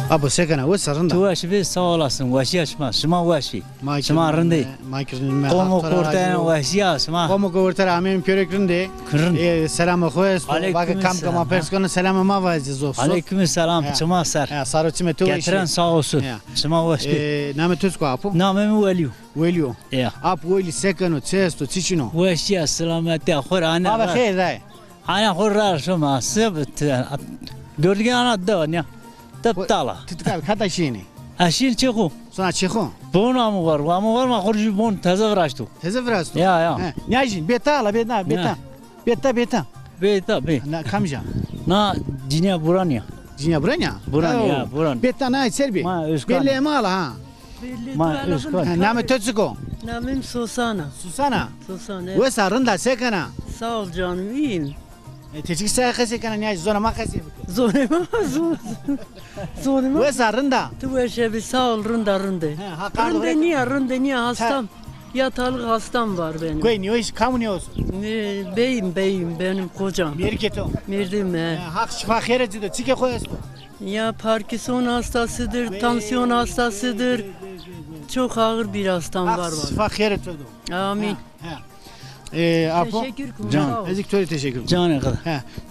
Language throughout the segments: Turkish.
Abo sekana ve sarında. Tu aşvi sağ olasın. Vaşi açma. Şıma vaşi. Şıma rindi. Komu kurtayan vaşi açma. Komu kurtar amin pörekrinde. Kırın. Selam koyes. Aleyküm Bakı kam selam. kama perskonu selam ma vazı zofso. Aleyküm selam. Şıma ser. Ya sarıçı meto. Getiren sağ olsun. Şıma vaşi. Name tüsko apo. Namemi Veliu. Velio. Ya. Apo veli sekano cesto çiçino. Vaşi selameti. Ahur ana. Abi hayır day. Ana hurrar şıma. Sıbıt. Gördüğün ana da ne? Tıptala. Tutkal kata şeyini. Aşil çıkı. Sonra çıkın. Bunu amı var. Amı var mı? Kurucu bunu teze vıraştı. Teze biraz. Ya. Ne ajin? Beta ala beta. Beta. Beta be. Na kamja. Na cinya buranya. Cinya buranya? Buran. Beta na serbi. Ma özkan. Belle mala ha. Ma özkan. Name tüsko. Namim Susana. Susana. Susana. Ve sarında sekana. Sağ ol canım, iyiyim. Teçik sayı sekana ne zona makası. Zoruma. Ve sarında. Tu eşebi sağ ol rında. Rında niye hastam. Yatalık hastam var benim. Koy niye iş kamu ne olsun? Beyim benim kocam. Bir keto. Mirdim he. Hak şifa khereci de çike koyasın. Ya Parkinson hastasıdır, tansiyon hastasıdır. Çok ağır bir hastam var. Hak şifa khereci oldu. Amin. Apo. Teşekkür Can. Ezik töre teşekkür. Canı kadar.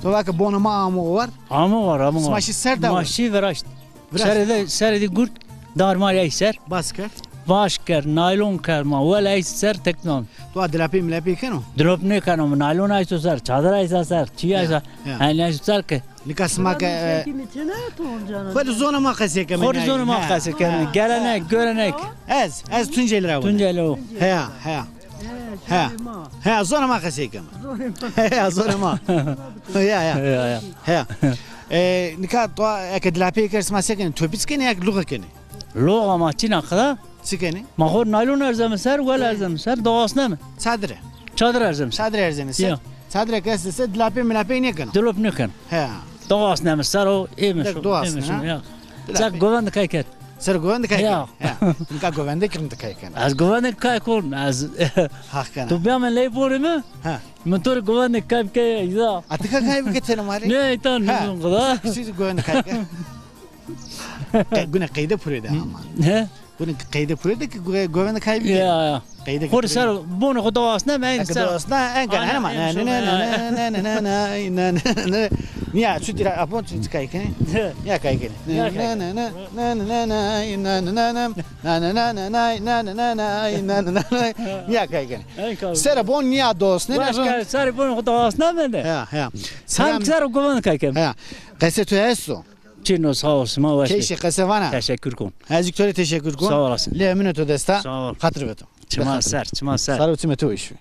To vaka bonuma amı var. Amı var. Smaşı ser de var. Maşı vıraştı. Serede gurt. Darma yayser. Basker. Başker, naylon kerma, vel ayser teknon. To adlapi milapi keno. Drop ne kanım, naylon aysa ser, çadır aysa ser, çiğ aysa. Yani aysa ser ki. Nikasmak. Koy zona makası kemen. Horizonu makası kemen. Gelenek, görenek. Ez Tunceli ravu. Tunceli o. He zona makası kemen. He zona ma. Ya. Nika to akadlapi kersma seken topitskeni yak luga keni. Lo ama çina kadar. Sikeni. Mahor naylon erzem ser, vel erzem ser, doğas ne mi? Sadre. Çadır erzem ser. Sadre erzeni ser. Sadre kesse dlapi milapi ne keno. Drop ne kan. He. Doğas ne mi ser o imiş. Doğas ne. Sen güvenlik kayker. Ser güvenlik kayker. Ya. Nika güvenlik kayker. Az güvenlik kaykur, az. Hakkana. Tu bir men leypori mi? Ha. Motor güvenlik kayker ya. Atıka kaybı getirin mari. Ne itan mümkün kadar. Siz güvenlik kayker. Güne kaydı pürede ama. Ne? Güne kaydı pürede ki güvenlik kaybı. Ya. Kaydı. Hor ser bunu kudawas ne ben ser. Aslında en kan hemen. Ne. Niye şu tira apon şu kayken? Ya kayken. Ya kayken. Ser bon niye dost ne? Başka ser bunu kudawas ne ben de. Ya. Sen ser güvenlik kayker. Ya. Kasetu esso. Çino sağ olsun ma var. Keşke kasevana. Teşekkür kon. Azıcık teşekkür kon. Sağ olasın. Le minuto desta. Sağ ol. Hatır beto. Çima ser. Sarı tümeto işi.